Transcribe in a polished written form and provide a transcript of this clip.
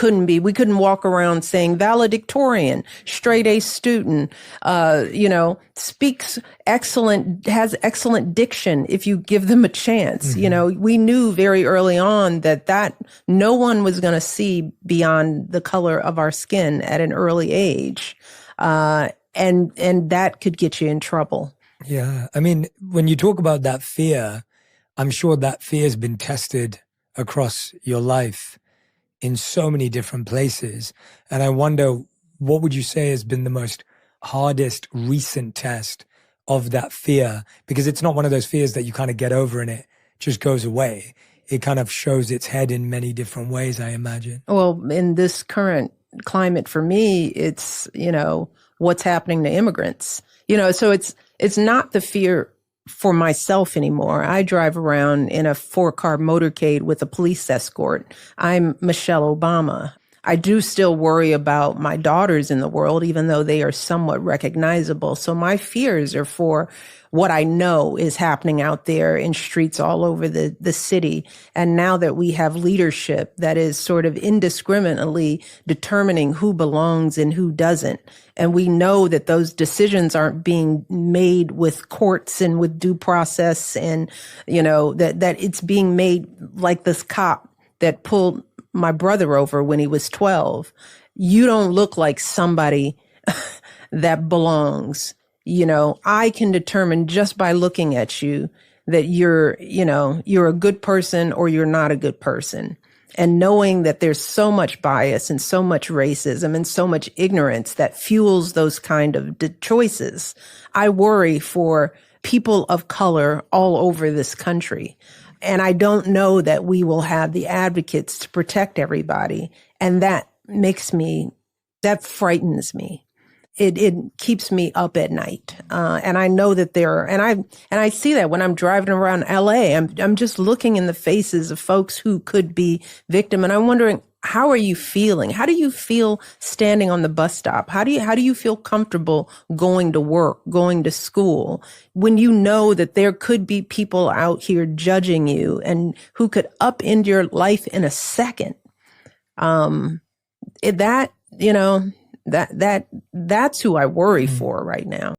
we couldn't walk around saying valedictorian, straight A student, speaks has excellent diction if you give them a chance. Mm-hmm. We knew very early on that no one was going to see beyond the color of our skin at an early age. And that could get you in trouble. Yeah. I mean, when you talk about that fear, I'm sure that fear has been tested across your life in so many different places. And I wonder, what would you say has been the most hardest recent test of that fear? Because it's not one of those fears that you kind of get over and it just goes away. It kind of shows its head in many different ways, I imagine. Well, in this current climate for me, it's, what's happening to immigrants. So it's not the fear for myself anymore. I drive around in a 4-car motorcade with a police escort. I'm Michelle Obama. I do still worry about my daughters in the world, even though they are somewhat recognizable. So my fears are for what I know is happening out there in streets all over the city. And now that we have leadership that is sort of indiscriminately determining who belongs and who doesn't, and we know that those decisions aren't being made with courts and with due process, and, that it's being made like this cop that pulled my brother over when he was 12. You don't look like somebody that belongs. I can determine just by looking at you that you're a good person or you're not a good person. And knowing that there's so much bias and so much racism and so much ignorance that fuels those kind of choices, I worry for people of color all over this country. And I don't know that we will have the advocates to protect everybody. And that frightens me. It keeps me up at night. And I know that and I see that when I'm driving around LA, I'm just looking in the faces of folks who could be victim. And I'm wondering, how are you feeling? How do you feel standing on the bus stop? How do you feel comfortable going to work, going to school, when you know that there could be people out here judging you and who could upend your life in a second? That's who I worry for right now.